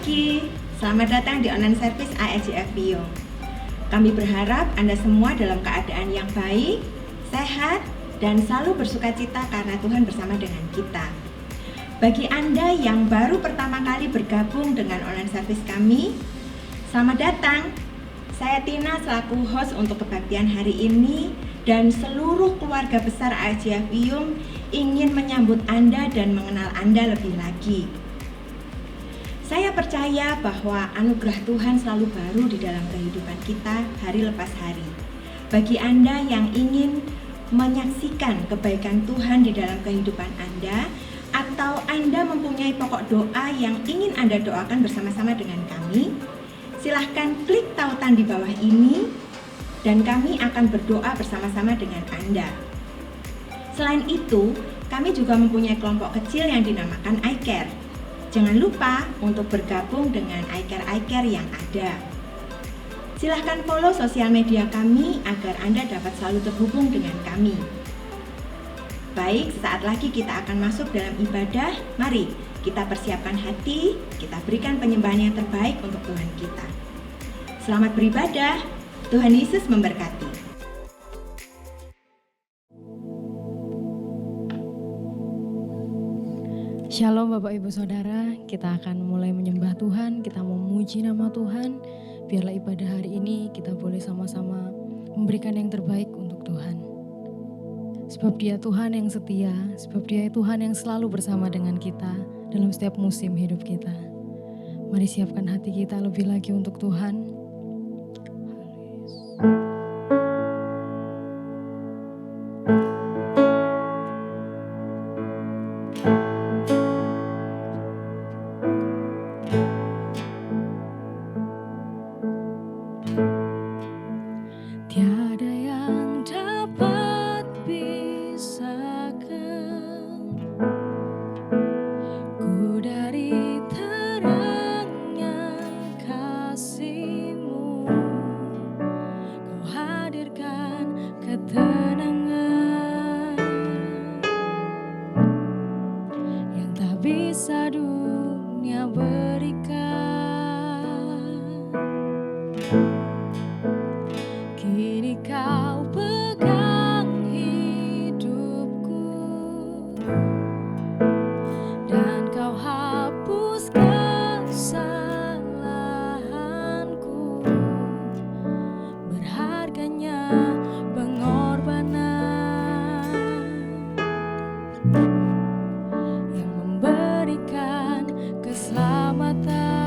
pagi, selamat datang di online service ALJF Piyung. Kami berharap Anda semua dalam keadaan yang baik, sehat, dan selalu bersukacita karena Tuhan bersama dengan kita. Bagi Anda yang baru pertama kali bergabung dengan online service kami, selamat datang. Saya Tina selaku host untuk kebaktian hari ini dan seluruh keluarga besar ALJF Piyung ingin menyambut Anda dan mengenal Anda lebih lagi. Saya percaya bahwa anugerah Tuhan selalu baru di dalam kehidupan kita hari lepas hari. Bagi Anda yang ingin menyaksikan kebaikan Tuhan di dalam kehidupan Anda, atau Anda mempunyai pokok doa yang ingin Anda doakan bersama-sama dengan kami, silahkan klik tautan di bawah ini dan kami akan berdoa bersama-sama dengan Anda. Selain itu, kami juga mempunyai kelompok kecil yang dinamakan iCare. Jangan lupa untuk bergabung dengan iCare yang ada. Silahkan follow sosial media kami agar Anda dapat selalu terhubung dengan kami. Baik, sesaat lagi kita akan masuk dalam ibadah. Mari kita persiapkan hati, kita berikan penyembahan yang terbaik untuk Tuhan kita. Selamat beribadah, Tuhan Yesus memberkati. Shalom Bapak Ibu Saudara, kita akan mulai menyembah Tuhan, kita memuji nama Tuhan. Biarlah ibadah hari ini kita boleh sama-sama memberikan yang terbaik untuk Tuhan. Sebab Dia Tuhan yang setia, sebab Dia Tuhan yang selalu bersama dengan kita dalam setiap musim hidup kita. Mari siapkan hati kita lebih lagi untuk Tuhan. Yang memberikan keselamatan.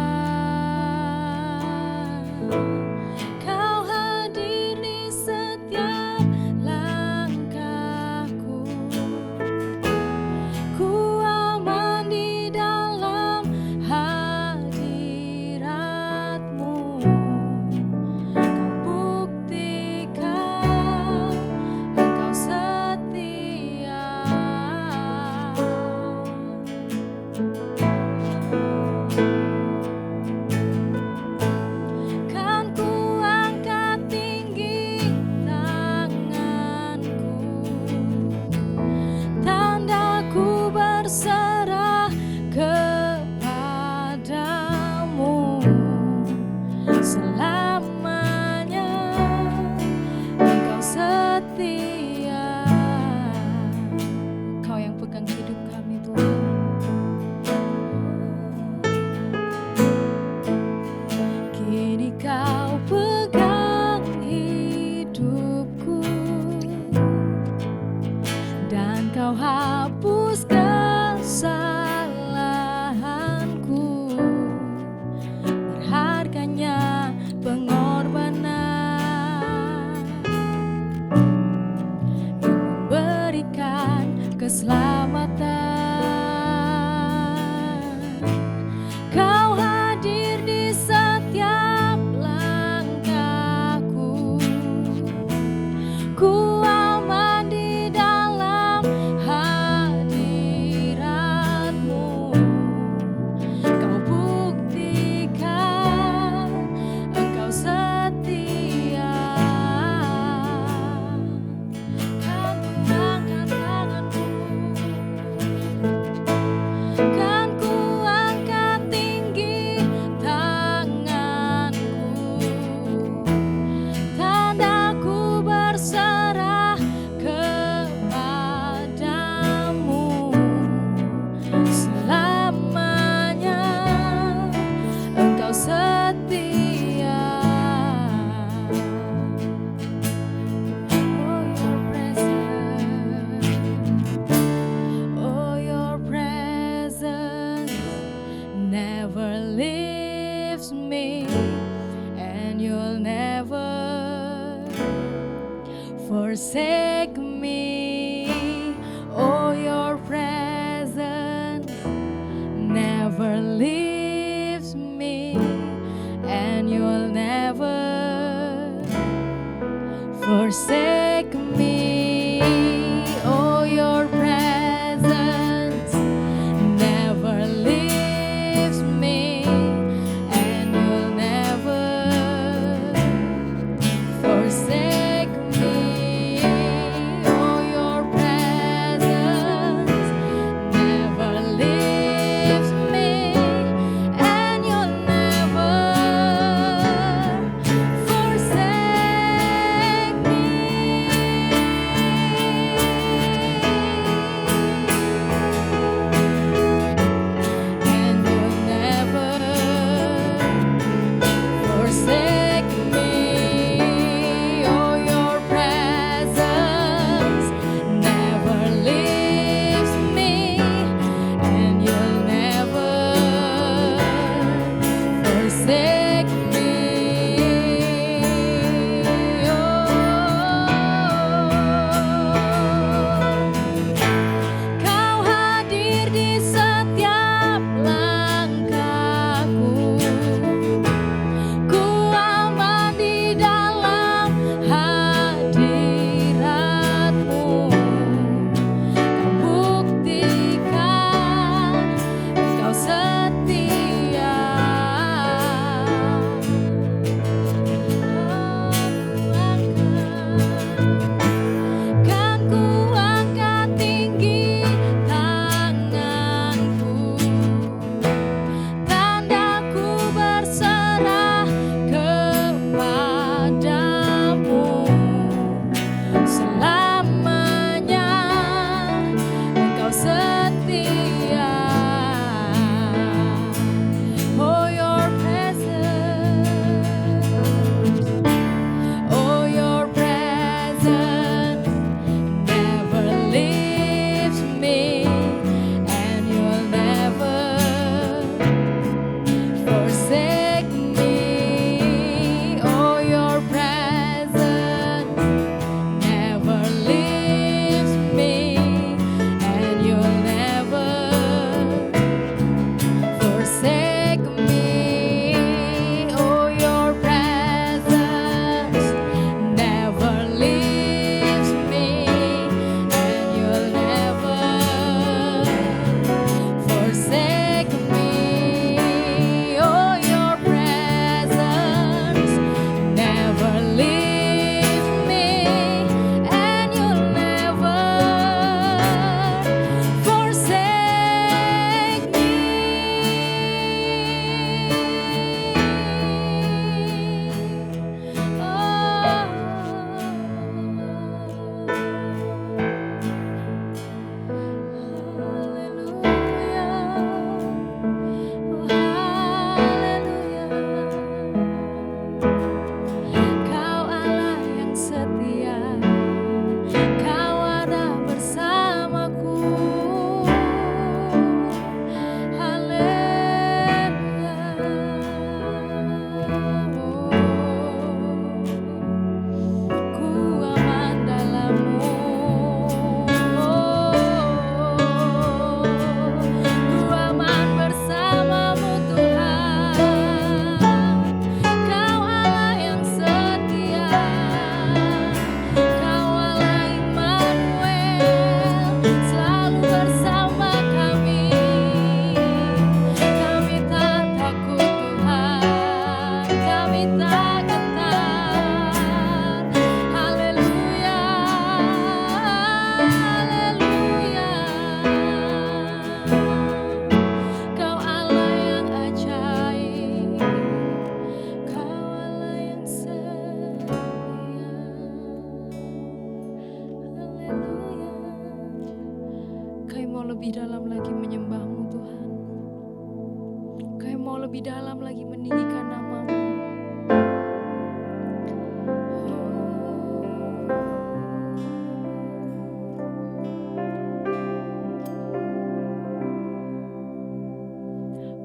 lebih dalam lagi meninggikan nama-Mu.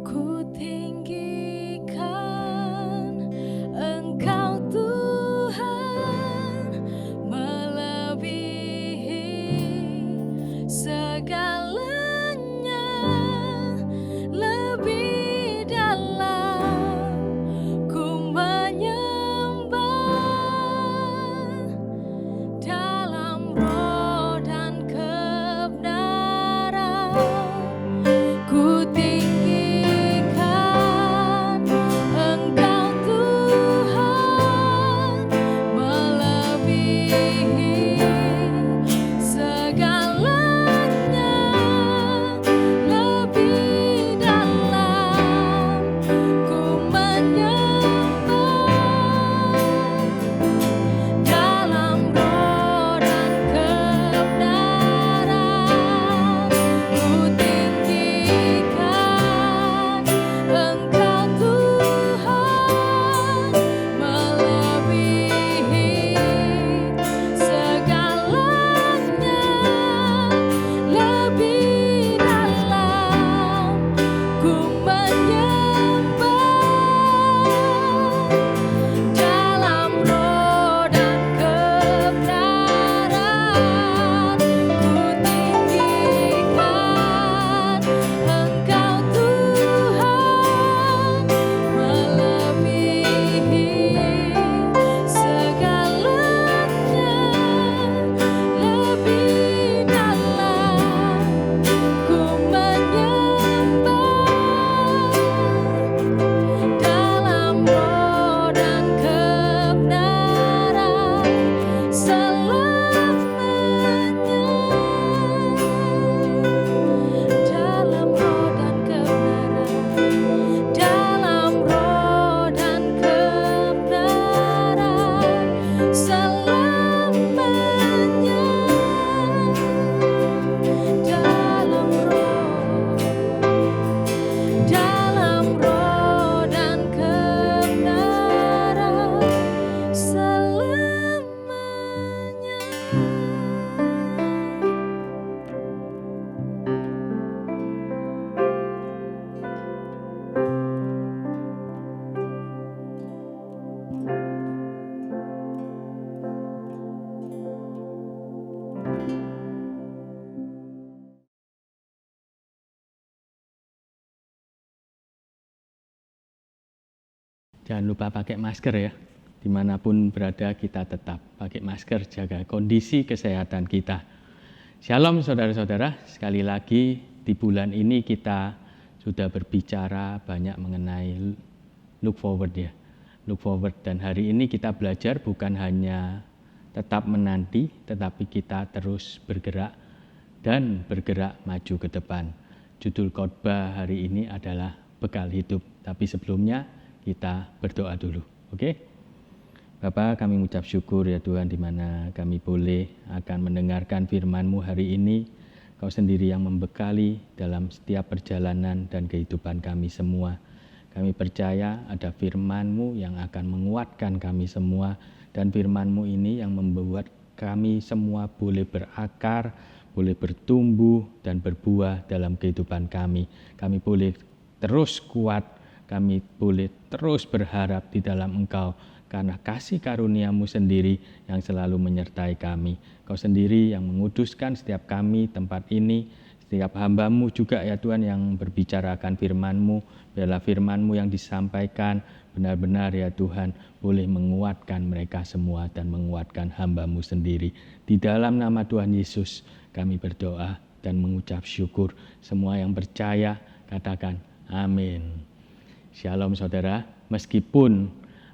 Ku tinggikan Engkau Tuhan, melebihi segalanya, lebih dalam ku menyembah dalam roh dan kebenaran. Ku tinggikan Engkau Tuhan, melebihi segalanya, lebih dalam ku menyembah dalam roh dan kebenaran. Ku tinggikan Engkau Tuhan, melebihi segalanya, lebih dalam ku menyembah dalam roh dan kebenaran. Ku tinggikan Engkau Tuhan, melebihi segalanya, lebih dalam ku menyembah dalam roh dan kebenaran selamanya. Dalam roh dan kebenaran, dalam roh dan kebenaran selamanya. Dalam roh dan kebenaran selamanya. Jangan lupa pakai masker ya. Dimanapun berada kita tetap pakai masker, jaga kondisi kesehatan kita. Shalom saudara-saudara, sekali lagi di bulan ini kita sudah berbicara banyak mengenai look forward ya. Look forward, dan hari ini kita belajar bukan hanya tetap menanti, tetapi kita terus bergerak dan bergerak maju ke depan. Judul khotbah hari ini adalah bekal hidup, tapi sebelumnya kita berdoa dulu, oke? Bapa, kami mengucap syukur ya Tuhan, di mana kami boleh akan mendengarkan firman-Mu hari ini. Kau sendiri yang membekali dalam setiap perjalanan dan kehidupan kami semua. Kami percaya ada firman-Mu yang akan menguatkan kami semua, dan firman-Mu ini yang membuat kami semua boleh berakar, boleh bertumbuh dan berbuah dalam kehidupan kami. Kami boleh terus kuat, kami boleh terus berharap di dalam Engkau, karena kasih karunia-Mu sendiri yang selalu menyertai kami. Kau sendiri yang menguduskan setiap kami tempat ini, setiap hamba-Mu juga ya Tuhan yang berbicarakan firman-Mu. Biarlah firman-Mu yang disampaikan benar-benar ya Tuhan boleh menguatkan mereka semua dan menguatkan hamba-Mu sendiri. Di dalam nama Tuhan Yesus kami berdoa dan mengucap syukur. Semua yang percaya katakan amin. Shalom saudara, meskipun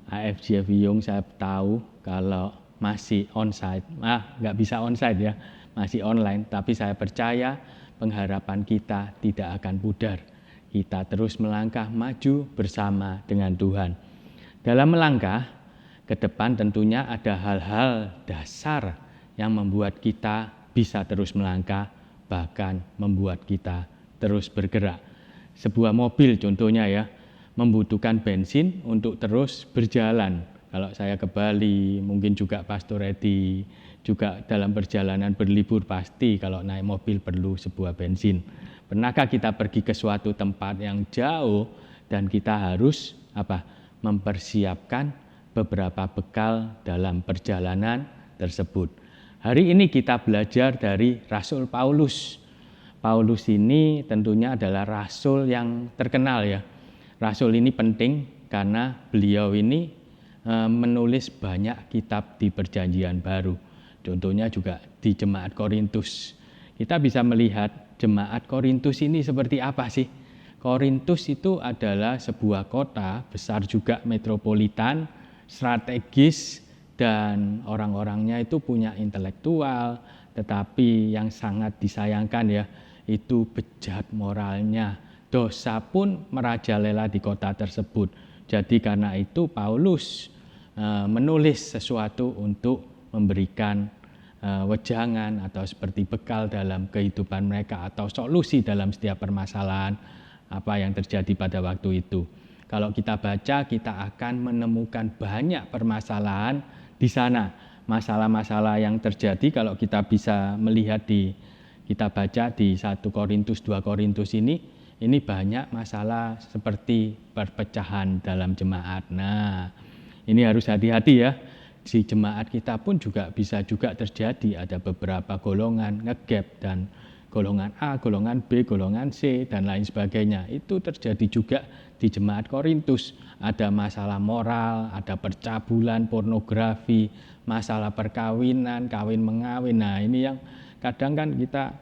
AFJF Wiyung saya tahu kalau masih onsite, nggak bisa onsite ya, masih online, tapi saya percaya pengharapan kita tidak akan pudar. Kita terus melangkah maju bersama dengan Tuhan. Dalam melangkah ke depan tentunya ada hal-hal dasar yang membuat kita bisa terus melangkah, bahkan membuat kita terus bergerak. Sebuah mobil contohnya ya, membutuhkan bensin untuk terus berjalan. Kalau saya ke Bali, mungkin juga Pastor Edi, juga dalam perjalanan berlibur pasti kalau naik mobil perlu sebuah bensin. Pernahkah kita pergi ke suatu tempat yang jauh dan kita harus mempersiapkan beberapa bekal dalam perjalanan tersebut. Hari ini kita belajar dari Rasul Paulus. Paulus ini tentunya adalah rasul yang terkenal ya. Rasul ini penting karena beliau ini menulis banyak kitab di Perjanjian Baru. Contohnya juga di Jemaat Korintus. Kita bisa melihat Jemaat Korintus ini seperti apa sih? Korintus itu adalah sebuah kota besar juga metropolitan, strategis, dan orang-orangnya itu punya intelektual, tetapi yang sangat disayangkan ya, itu bejat moralnya. Dosa pun merajalela di kota tersebut. Jadi karena itu Paulus menulis sesuatu untuk memberikan wejangan atau seperti bekal dalam kehidupan mereka atau solusi dalam setiap permasalahan apa yang terjadi pada waktu itu. Kalau kita baca, kita akan menemukan banyak permasalahan di sana. Masalah-masalah yang terjadi kalau kita bisa melihat kita baca di 1 Korintus, 2 Korintus ini banyak masalah seperti perpecahan dalam jemaat. Nah, ini harus hati-hati ya. Di jemaat kita pun juga bisa juga terjadi, ada beberapa golongan ngegap dan golongan A, golongan B, golongan C, dan lain sebagainya. Itu terjadi juga di jemaat Korintus. Ada masalah moral, ada percabulan, pornografi, masalah perkawinan, kawin mengawin. Nah, ini yang kadang kan kita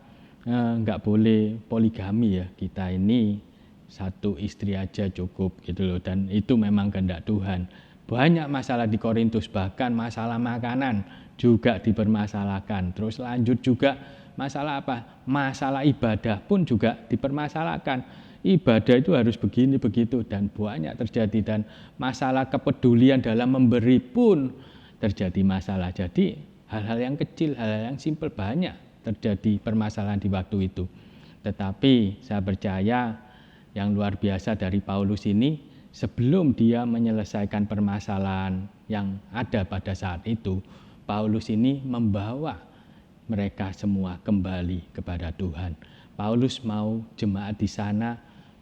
nggak boleh poligami ya. Kita ini satu istri aja cukup gitu loh. Dan itu memang kehendak Tuhan. Banyak masalah di Korintus, bahkan masalah makanan juga dipermasalahkan. Terus lanjut juga masalah apa? Masalah ibadah pun juga dipermasalahkan. Ibadah itu harus begini begitu dan banyak terjadi, dan masalah kepedulian dalam memberi pun terjadi masalah. Jadi hal-hal yang kecil, hal-hal yang simpel banyak terjadi permasalahan di waktu itu. Tetapi saya percaya yang luar biasa dari Paulus ini, sebelum dia menyelesaikan permasalahan yang ada pada saat itu, Paulus ini membawa mereka semua kembali kepada Tuhan. Paulus mau jemaat di sana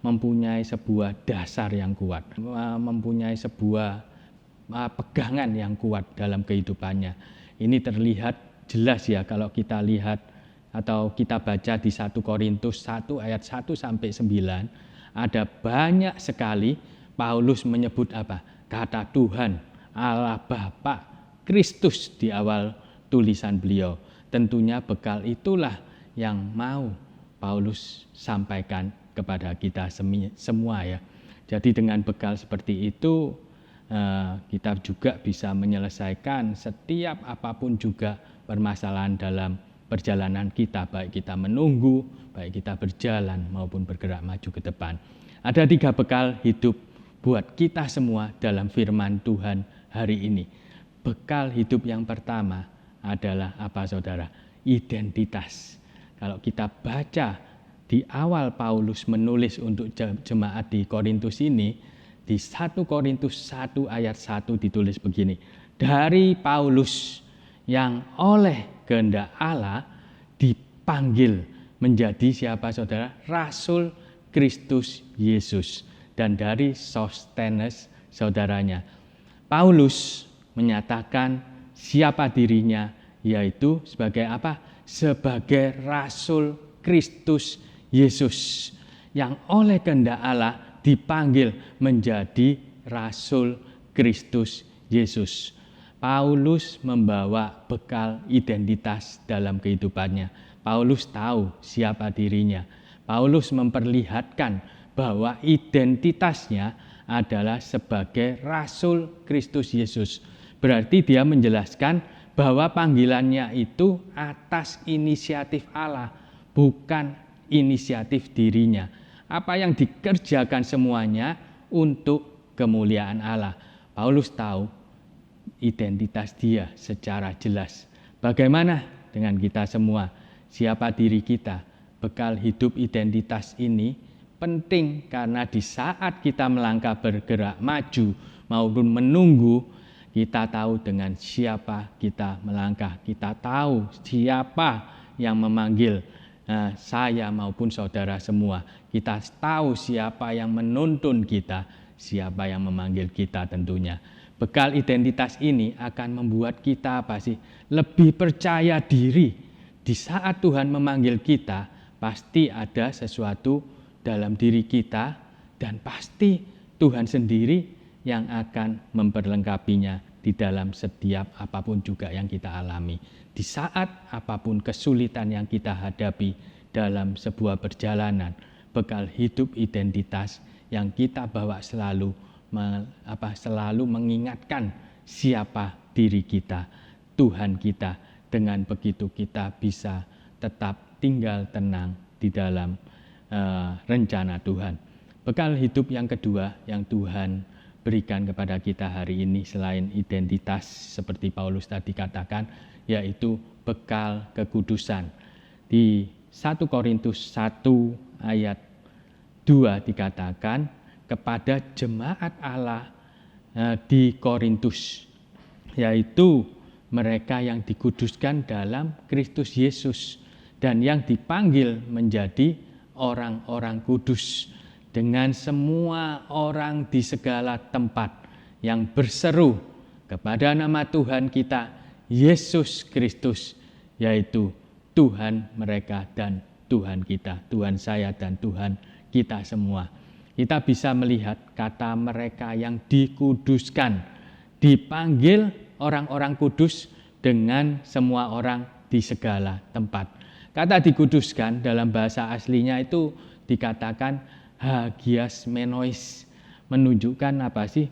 mempunyai sebuah dasar yang kuat, mempunyai sebuah pegangan yang kuat dalam kehidupannya. Ini terlihat jelas ya kalau kita lihat atau kita baca di 1 Korintus 1 ayat 1 sampai 9, ada banyak sekali Paulus menyebut kata Tuhan, Allah Bapa, Kristus di awal tulisan beliau. Tentunya bekal itulah yang mau Paulus sampaikan kepada kita semua ya. Jadi dengan bekal seperti itu kita juga bisa menyelesaikan setiap apapun juga permasalahan dalam perjalanan kita, baik kita menunggu, baik kita berjalan maupun bergerak maju ke depan. Ada 3 bekal hidup buat kita semua dalam firman Tuhan hari ini. Bekal hidup yang pertama adalah apa saudara? Identitas. Kalau kita baca di awal Paulus menulis untuk jemaat di Korintus ini, di 1 Korintus 1 ayat 1 ditulis begini. Dari Paulus yang oleh kehendak Allah dipanggil menjadi siapa saudara? Rasul Kristus Yesus. Dan dari Sostenes saudaranya. Paulus menyatakan siapa dirinya, yaitu sebagai apa? Sebagai Rasul Kristus Yesus yang oleh kehendak Allah dipanggil menjadi Rasul Kristus Yesus. Paulus membawa bekal identitas dalam kehidupannya. Paulus tahu siapa dirinya. Paulus memperlihatkan bahwa identitasnya adalah sebagai Rasul Kristus Yesus. Berarti dia menjelaskan bahwa panggilannya itu atas inisiatif Allah, bukan inisiatif dirinya. Apa yang dikerjakan semuanya untuk kemuliaan Allah. Paulus tahu identitas dia secara jelas. Bagaimana dengan kita semua? Siapa diri kita? Bekal hidup identitas ini penting karena di saat kita melangkah bergerak maju maupun menunggu, kita tahu dengan siapa kita melangkah. Kita tahu siapa yang memanggil saya maupun saudara semua. Kita tahu siapa yang menuntun kita, siapa yang memanggil kita tentunya. Bekal identitas ini akan membuat kita lebih percaya diri. Di saat Tuhan memanggil kita, pasti ada sesuatu dalam diri kita dan pasti Tuhan sendiri yang akan memperlengkapinya di dalam setiap apapun juga yang kita alami. Di saat apapun kesulitan yang kita hadapi dalam sebuah perjalanan, bekal hidup identitas yang kita bawa selalu mengingatkan siapa diri kita, Tuhan kita. Dengan begitu kita bisa tetap tinggal tenang di dalam rencana Tuhan. Bekal hidup yang kedua yang Tuhan berikan kepada kita hari ini selain identitas seperti Paulus tadi katakan, yaitu bekal kekudusan. Di 1 Korintus 1 ayat 2 dikatakan kepada jemaat Allah di Korintus, yaitu mereka yang dikuduskan dalam Kristus Yesus dan yang dipanggil menjadi orang-orang kudus, dengan semua orang di segala tempat yang berseru kepada nama Tuhan kita, Yesus Kristus, yaitu Tuhan mereka dan Tuhan kita, Tuhan saya dan Tuhan kita semua. Kita bisa melihat kata mereka yang dikuduskan, dipanggil orang-orang kudus dengan semua orang di segala tempat. Kata dikuduskan dalam bahasa aslinya itu dikatakan hagias menois, menunjukkan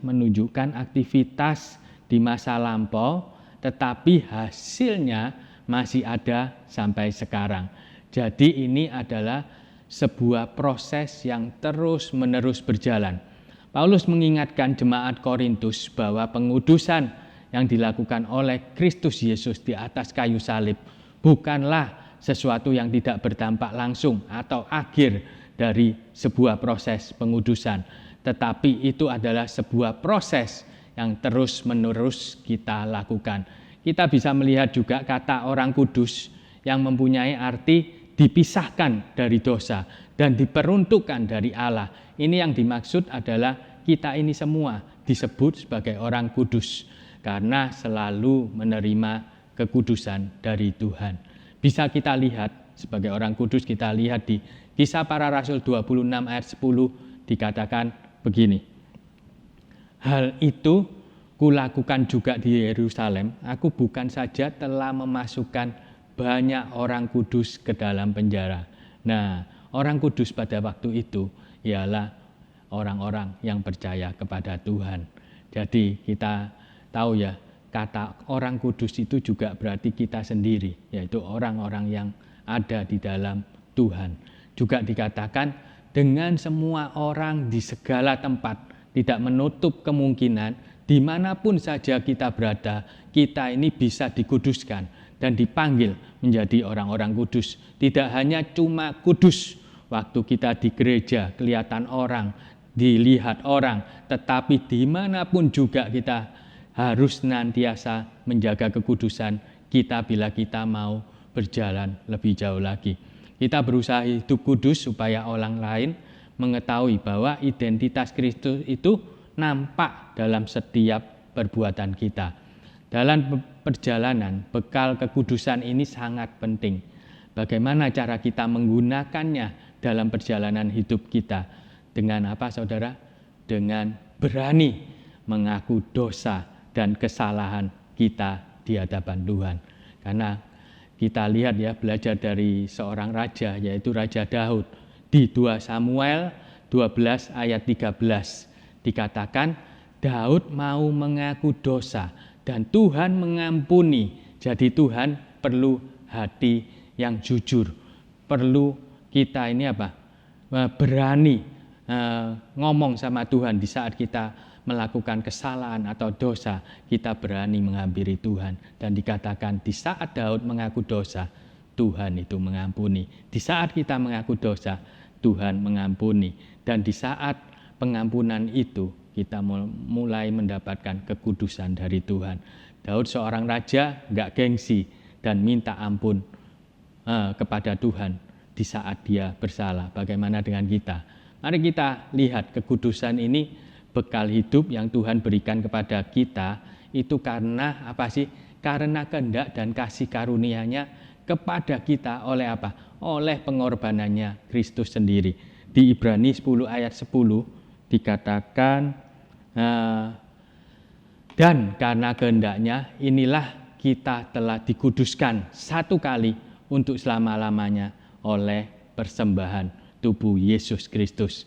menunjukkan aktivitas di masa lampau tetapi hasilnya masih ada sampai sekarang. Jadi ini adalah sebuah proses yang terus-menerus berjalan. Paulus mengingatkan jemaat Korintus bahwa pengudusan yang dilakukan oleh Kristus Yesus di atas kayu salib bukanlah sesuatu yang tidak berdampak langsung atau akhir dari sebuah proses pengudusan, tetapi itu adalah sebuah proses yang terus-menerus kita lakukan. Kita bisa melihat juga kata orang kudus yang mempunyai arti dipisahkan dari dosa dan diperuntukkan dari Allah. Ini yang dimaksud adalah kita ini semua disebut sebagai orang kudus karena selalu menerima kekudusan dari Tuhan. Bisa kita lihat sebagai orang kudus, kita lihat di Kisah Para Rasul 26 ayat 10 dikatakan begini. Hal itu kulakukan juga di Yerusalem. Aku bukan saja telah memasukkan banyak orang kudus ke dalam penjara. Nah, orang kudus pada waktu itu ialah orang-orang yang percaya kepada Tuhan. Jadi kita tahu ya, kata orang kudus itu juga berarti kita sendiri, yaitu orang-orang yang ada di dalam Tuhan. Juga dikatakan dengan semua orang di segala tempat, tidak menutup kemungkinan dimanapun saja kita berada, kita ini bisa dikuduskan dan dipanggil menjadi orang-orang kudus. Tidak hanya cuma kudus waktu kita di gereja, kelihatan orang, dilihat orang, tetapi dimanapun juga kita harus senantiasa menjaga kekudusan kita bila kita mau berjalan lebih jauh lagi. Kita berusaha hidup kudus supaya orang lain mengetahui bahwa identitas Kristus itu nampak dalam setiap perbuatan kita. Dalam perjalanan, bekal kekudusan ini sangat penting. Bagaimana cara kita menggunakannya dalam perjalanan hidup kita? Dengan apa, saudara? Dengan berani mengaku dosa dan kesalahan kita di hadapan Tuhan. Karena kita lihat ya, belajar dari seorang raja, yaitu Raja Daud. Di 2 Samuel 12 ayat 13 dikatakan Daud mau mengaku dosa dan Tuhan mengampuni. Jadi Tuhan perlu hati yang jujur. Perlu kita ini berani ngomong sama Tuhan di saat kita melakukan kesalahan atau dosa, kita berani menghampiri Tuhan. Dan dikatakan di saat Daud mengaku dosa, Tuhan itu mengampuni. Di saat kita mengaku dosa, Tuhan mengampuni. Dan di saat pengampunan itu kita mulai mendapatkan kekudusan dari Tuhan. Daud seorang raja nggak gengsi dan minta ampun kepada Tuhan di saat dia bersalah. Bagaimana dengan kita? Mari kita lihat kekudusan ini, bekal hidup yang Tuhan berikan kepada kita itu karena apa sih? Karena kehendak dan kasih karunia-Nya kepada kita oleh apa? Oleh pengorbanannya Kristus sendiri. Di Ibrani 10 ayat 10 dikatakan, dan karena kehendaknya inilah kita telah dikuduskan satu kali untuk selama-lamanya oleh persembahan tubuh Yesus Kristus.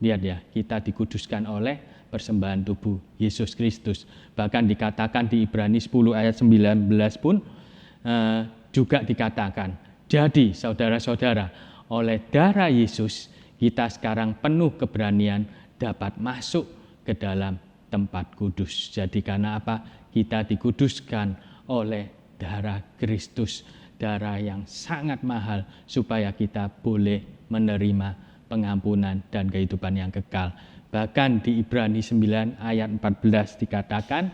Lihat ya, kita dikuduskan oleh persembahan tubuh Yesus Kristus. Bahkan dikatakan di Ibrani 10 ayat 19 pun juga dikatakan, jadi saudara-saudara, oleh darah Yesus kita sekarang penuh keberanian dapat masuk ke dalam tempat kudus. Jadi karena apa? Kita dikuduskan oleh darah Kristus, darah yang sangat mahal, supaya kita boleh menerima pengampunan dan kehidupan yang kekal. Bahkan di Ibrani 9 ayat 14 dikatakan,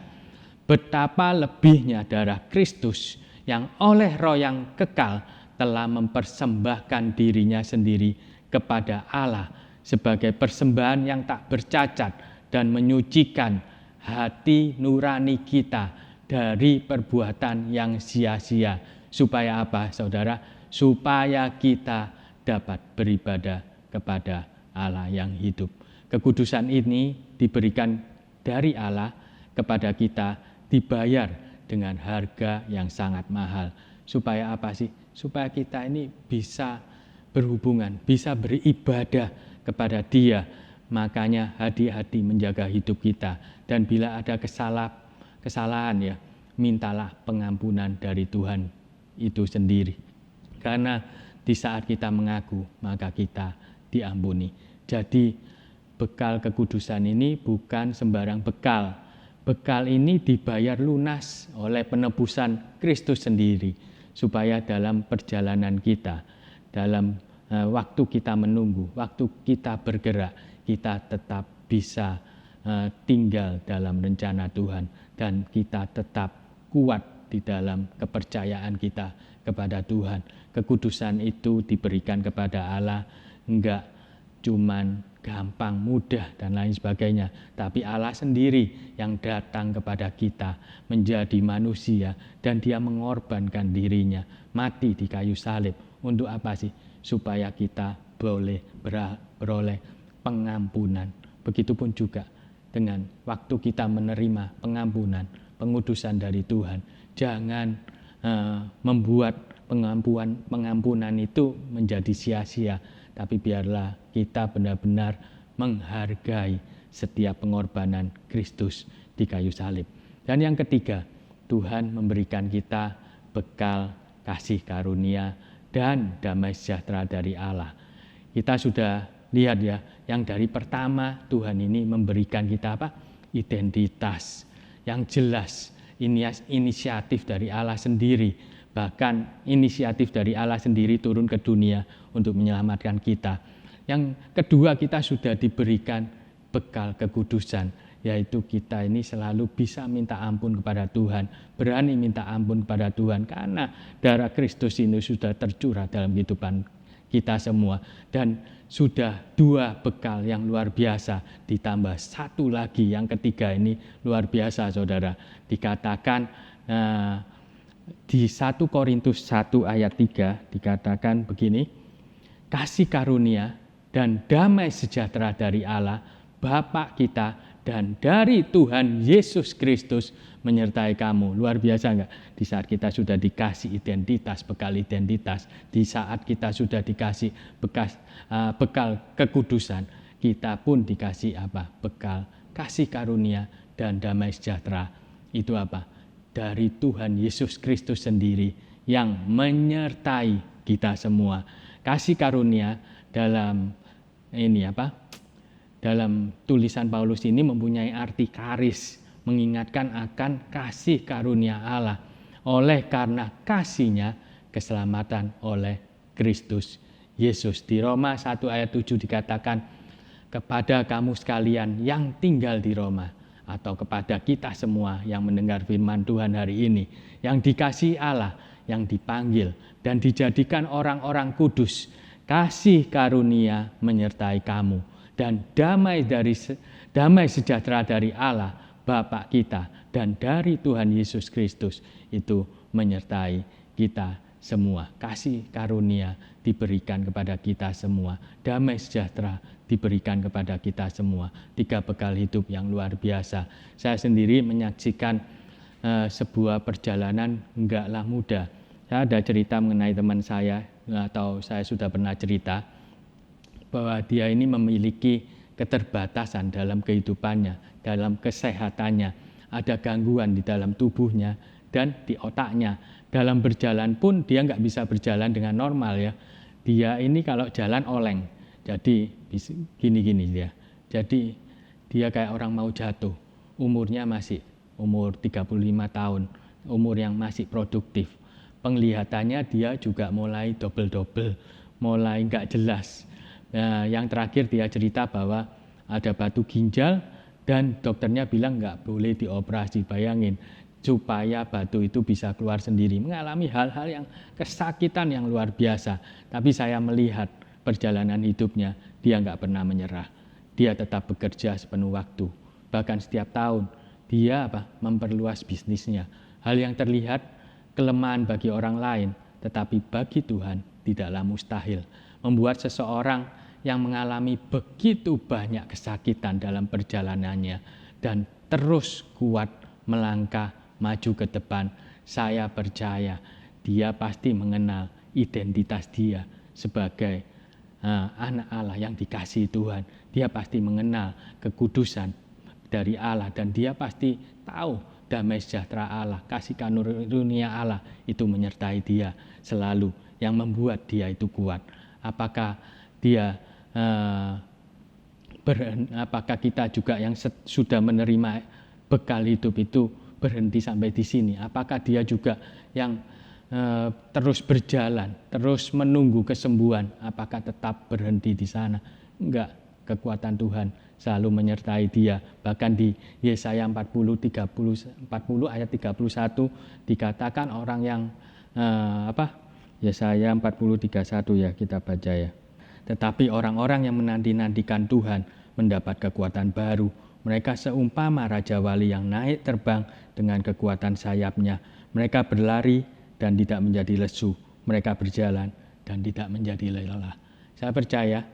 betapa lebihnya darah Kristus yang oleh Roh yang kekal telah mempersembahkan dirinya sendiri kepada Allah sebagai persembahan yang tak bercacat dan menyucikan hati nurani kita dari perbuatan yang sia-sia. Supaya apa, saudara? Supaya kita dapat beribadah kepada Allah yang hidup. Kekudusan ini diberikan dari Allah kepada kita, dibayar dengan harga yang sangat mahal. Supaya apa sih? Supaya kita ini bisa berhubungan, bisa beribadah kepada Dia. Makanya hati-hati menjaga hidup kita. Dan bila ada kesalahan ya, mintalah pengampunan dari Tuhan itu sendiri. Karena di saat kita mengaku, maka kita diampuni. Jadi bekal kekudusan ini bukan sembarang bekal. Bekal ini dibayar lunas oleh penebusan Kristus sendiri, supaya dalam perjalanan kita, dalam waktu kita menunggu, waktu kita bergerak, kita tetap bisa tinggal dalam rencana Tuhan, dan kita tetap kuat di dalam kepercayaan kita kepada Tuhan. Kekudusan itu diberikan kepada Allah, enggak cuman gampang, mudah, dan lain sebagainya. Tapi Allah sendiri yang datang kepada kita menjadi manusia, dan Dia mengorbankan dirinya, mati di kayu salib. Untuk apa sih? Supaya kita boleh beroleh pengampunan. Begitupun juga dengan waktu kita menerima pengampunan, pengudusan dari Tuhan. Jangan membuat pengampunan itu menjadi sia-sia, tapi biarlah kita benar-benar menghargai setiap pengorbanan Kristus di kayu salib. Dan yang ketiga, Tuhan memberikan kita bekal kasih karunia dan damai sejahtera dari Allah. Kita sudah lihat ya, yang dari pertama Tuhan ini memberikan kita apa? Identitas yang jelas, inisiatif dari Allah sendiri. Bahkan inisiatif dari Allah sendiri turun ke dunia untuk menyelamatkan kita. Yang kedua, kita sudah diberikan bekal kekudusan, yaitu kita ini selalu bisa minta ampun kepada Tuhan, berani minta ampun kepada Tuhan, karena darah Kristus ini sudah tercurah dalam kehidupan kita semua. Dan sudah dua bekal yang luar biasa, ditambah satu lagi, yang ketiga ini luar biasa, saudara. Dikatakan di 1 Korintus 1 ayat 3 dikatakan begini, kasih karunia dan damai sejahtera dari Allah Bapa kita dan dari Tuhan Yesus Kristus menyertai kamu. Luar biasa enggak? Di saat kita sudah dikasih identitas, bekal identitas, di saat kita sudah dikasih bekal kekudusan, kita pun dikasih apa? Bekal kasih karunia dan damai sejahtera. Itu apa? Dari Tuhan Yesus Kristus sendiri yang menyertai kita semua. Kasih karunia dalam dalam tulisan Paulus ini mempunyai arti karis, mengingatkan akan kasih karunia Allah. Oleh karena kasih-Nya keselamatan oleh Kristus Yesus. Di Roma 1 ayat 7 dikatakan, kepada kamu sekalian yang tinggal di Roma, atau kepada kita semua yang mendengar firman Tuhan hari ini, yang dikasihi Allah, yang dipanggil dan dijadikan orang-orang kudus, kasih karunia menyertai kamu, dan damai sejahtera dari Allah Bapa kita dan dari Tuhan Yesus Kristus itu menyertai kita semua. Kasih karunia diberikan kepada kita semua, damai sejahtera diberikan kepada kita semua. 3 bekal hidup yang luar biasa. Saya sendiri menyaksikan sebuah perjalanan enggaklah mudah. Saya ada cerita mengenai teman saya, atau saya sudah pernah cerita bahwa dia ini memiliki keterbatasan dalam kehidupannya, dalam kesehatannya, ada gangguan di dalam tubuhnya dan di otaknya. Dalam berjalan pun dia nggak bisa berjalan dengan normal ya. Dia ini kalau jalan oleng, jadi gini-gini dia. Jadi dia kayak orang mau jatuh. Umurnya masih umur 35 tahun, umur yang masih produktif. Penglihatannya dia juga mulai double-double, mulai nggak jelas. Nah, yang terakhir dia cerita bahwa ada batu ginjal dan dokternya bilang nggak boleh dioperasi. Bayangin, supaya batu itu bisa keluar sendiri. Mengalami hal-hal yang kesakitan yang luar biasa. Tapi saya melihat perjalanan hidupnya, dia nggak pernah menyerah. Dia tetap bekerja sepenuh waktu. Bahkan setiap tahun dia memperluas bisnisnya. Hal yang terlihat kelemahan bagi orang lain, tetapi bagi Tuhan tidaklah mustahil. Membuat seseorang yang mengalami begitu banyak kesakitan dalam perjalanannya dan terus kuat melangkah maju ke depan. Saya percaya dia pasti mengenal identitas dia sebagai anak Allah yang dikasihi Tuhan. Dia pasti mengenal kekudusan dari Allah dan dia pasti tahu damai sejahtera Allah, kasih karunia Allah itu menyertai dia selalu, yang membuat dia itu kuat. Apakah apakah kita juga yang sudah menerima bekal hidup itu berhenti sampai di sini? Apakah dia juga yang terus berjalan, terus menunggu kesembuhan? Apakah tetap berhenti di sana? Enggak, kekuatan Tuhan selalu menyertai dia. Bahkan di Yesaya 40 ayat 31 dikatakan orang yang Yesaya 40:31 ya, kita baca ya. Tetapi orang-orang yang menanti-nantikan Tuhan mendapat kekuatan baru. Mereka seumpama Raja Wali yang naik terbang dengan kekuatan sayapnya. Mereka berlari dan tidak menjadi lesu. Mereka berjalan dan tidak menjadi lelah. Saya percaya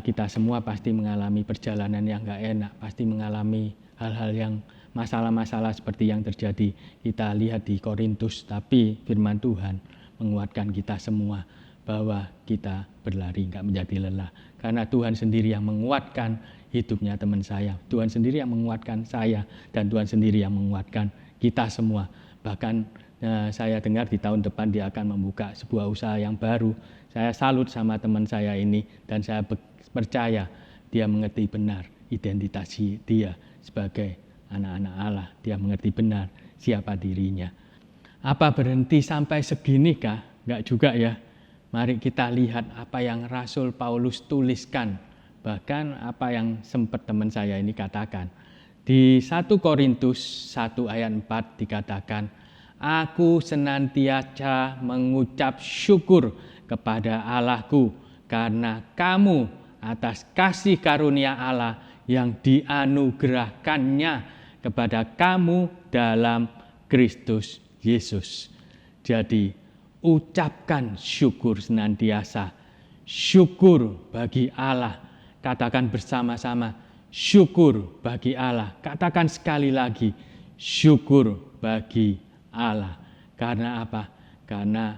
kita semua pasti mengalami perjalanan yang gak enak. Pasti mengalami hal-hal yang masalah-masalah seperti yang terjadi. Kita lihat di Korintus, tapi firman Tuhan menguatkan kita semua bahwa kita berlari nggak menjadi lelah. Karena Tuhan sendiri yang menguatkan hidupnya teman saya. Tuhan sendiri yang menguatkan saya dan Tuhan sendiri yang menguatkan kita semua. Bahkan saya dengar di tahun depan dia akan membuka sebuah usaha yang baru. Saya salut sama teman saya ini dan saya percaya dia mengerti benar identitas dia sebagai anak-anak Allah. Dia mengerti benar siapa dirinya. Apa berhenti sampai segini kah? Enggak juga ya. Mari kita lihat apa yang Rasul Paulus tuliskan. Bahkan apa yang sempat teman saya ini katakan. Di 1 Korintus 1 ayat 4 dikatakan, aku senantiasa mengucap syukur kepada Allahku karena kamu atas kasih karunia Allah yang dianugerahkannya kepada kamu dalam Kristus Yesus. Jadi ucapkan syukur senantiasa. Syukur bagi Allah. Katakan bersama-sama, syukur bagi Allah. Katakan sekali lagi, syukur bagi Allah. Karena apa? Karena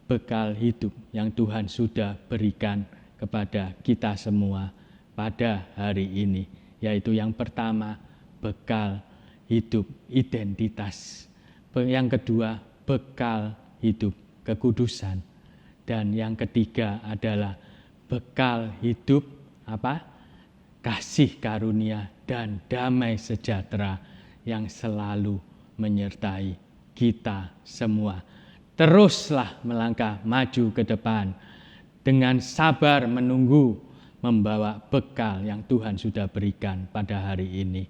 bekal hidup yang Tuhan sudah berikan kepada kita semua pada hari ini. Yaitu yang pertama, bekal hidup identitas. Yang kedua, bekal hidup kekudusan. Dan yang ketiga adalah bekal hidup kasih karunia dan damai sejahtera yang selalu menyertai kita semua. Teruslah melangkah maju ke depan. dengan sabar menunggu membawa bekal yang Tuhan sudah berikan pada hari ini.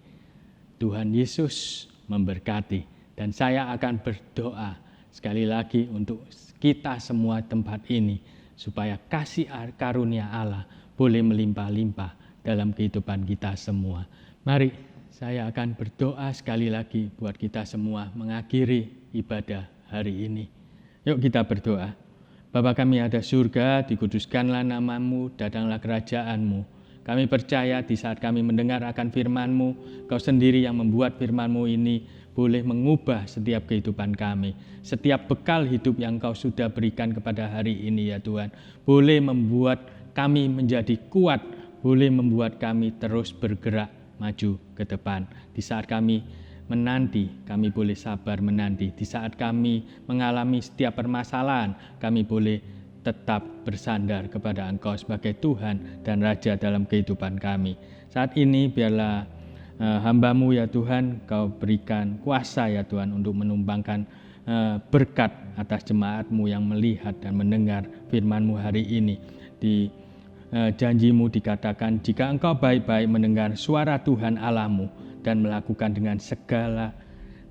Tuhan Yesus memberkati, dan saya akan berdoa sekali lagi untuk kita semua tempat ini supaya kasih karunia Allah boleh melimpah-limpah dalam kehidupan kita semua. Mari saya akan berdoa sekali lagi buat kita semua mengakhiri ibadah hari ini. Yuk kita berdoa. Bapa kami ada surga, dikuduskanlah nama-Mu, datanglah kerajaan-Mu. Kami percaya di saat kami mendengar akan firman-Mu, Kau sendiri yang membuat firman-Mu ini boleh mengubah setiap kehidupan kami. Setiap bekal hidup yang Kau sudah berikan kepada hari ini ya Tuhan, boleh membuat kami menjadi kuat, boleh membuat kami terus bergerak maju ke depan. Di saat kami menanti, kami boleh sabar menanti. Di saat kami mengalami setiap permasalahan, kami boleh tetap bersandar kepada Engkau sebagai Tuhan dan Raja dalam kehidupan kami. Saat ini biarlah hamba-Mu ya Tuhan, Kau berikan kuasa ya Tuhan untuk menumpangkan berkat atas jemaat-Mu yang melihat dan mendengar firman-Mu hari ini. Di janji-Mu dikatakan, jika engkau baik-baik mendengar suara Tuhan Allah-Mu dan melakukan dengan segala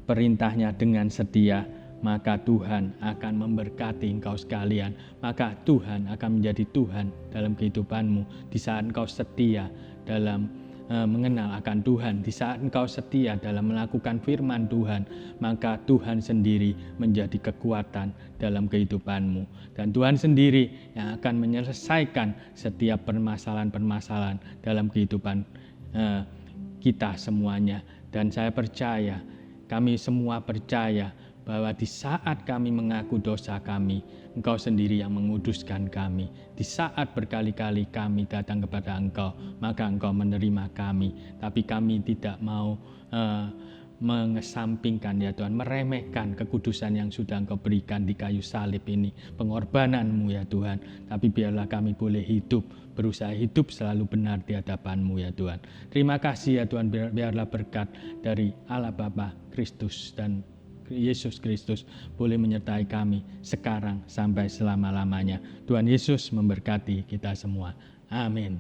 perintahnya dengan setia, maka Tuhan akan memberkati engkau sekalian. Maka Tuhan akan menjadi Tuhan dalam kehidupanmu di saat engkau setia dalam mengenal akan Tuhan. Di saat engkau setia dalam melakukan firman Tuhan, maka Tuhan sendiri menjadi kekuatan dalam kehidupanmu. Dan Tuhan sendiri yang akan menyelesaikan setiap permasalahan-permasalahan dalam kehidupan kita semuanya. Dan saya percaya, kami semua percaya bahwa di saat kami mengaku dosa kami, Engkau sendiri yang menguduskan kami. Di saat berkali-kali kami datang kepada Engkau, maka Engkau menerima kami. Tapi kami tidak mau mengesampingkan ya Tuhan, meremehkan kekudusan yang sudah Engkau berikan di kayu salib ini, pengorbanan-Mu ya Tuhan. Tapi biarlah kami boleh hidup, berusaha hidup selalu benar di hadapan-Mu ya Tuhan. Terima kasih ya Tuhan, biarlah berkat dari Allah Bapa, Kristus dan Yesus Kristus boleh menyertai kami sekarang sampai selama-lamanya. Tuhan Yesus memberkati kita semua. Amin.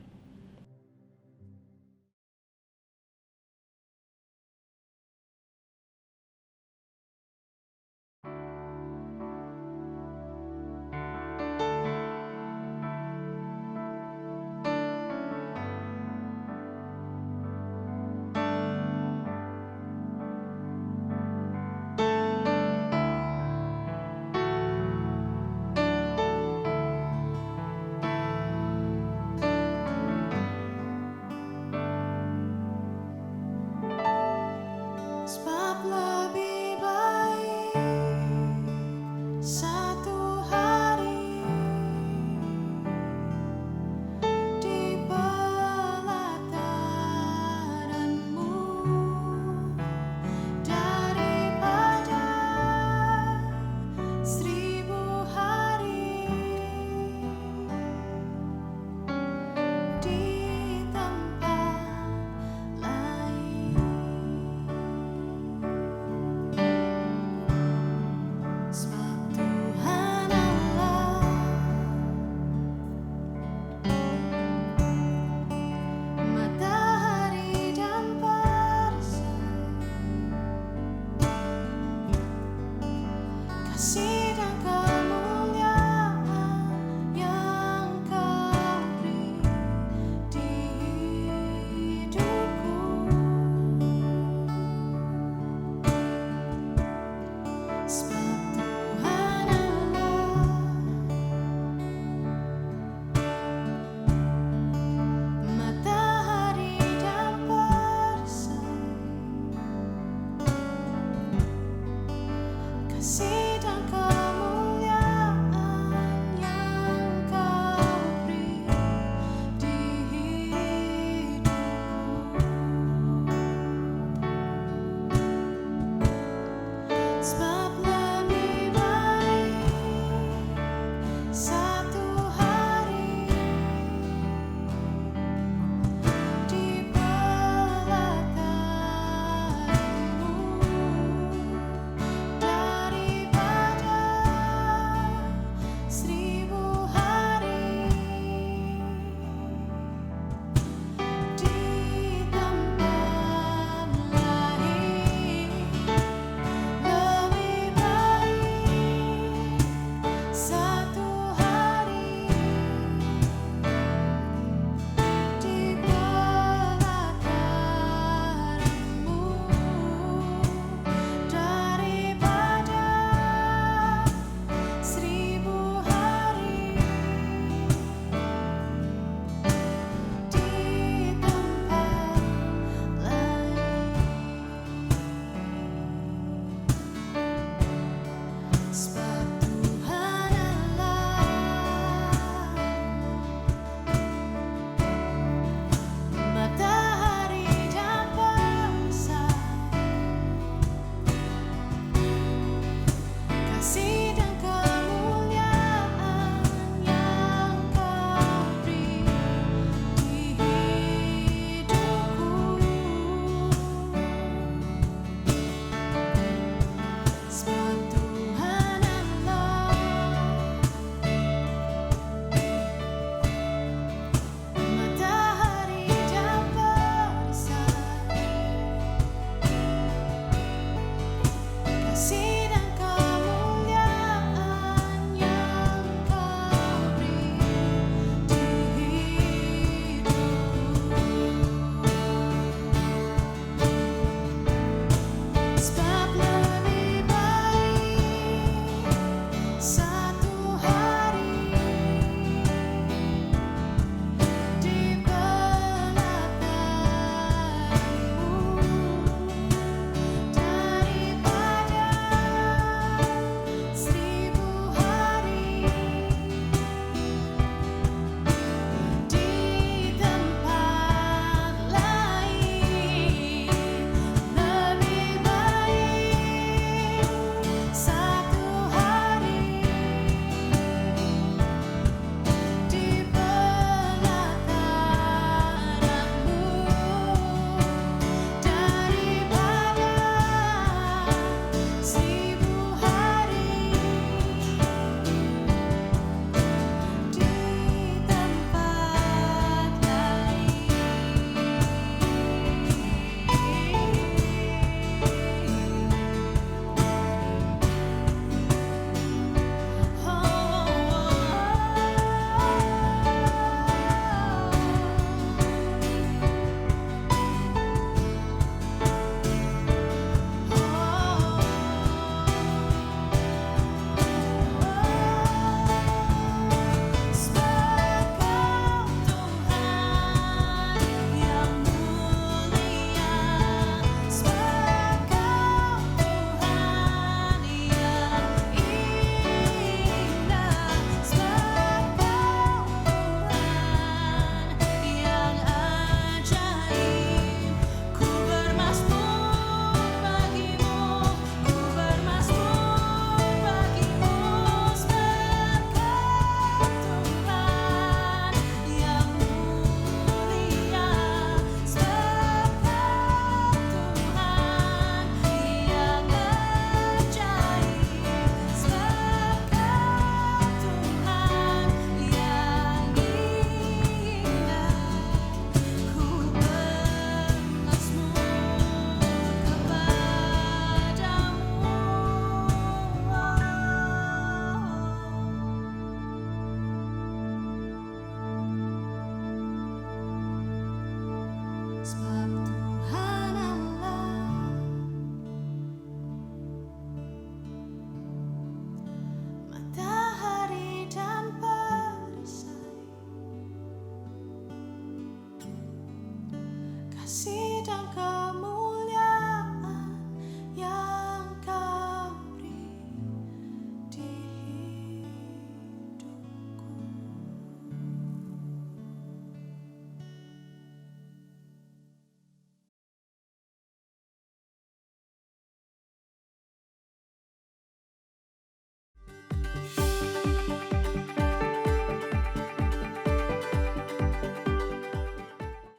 kasih dan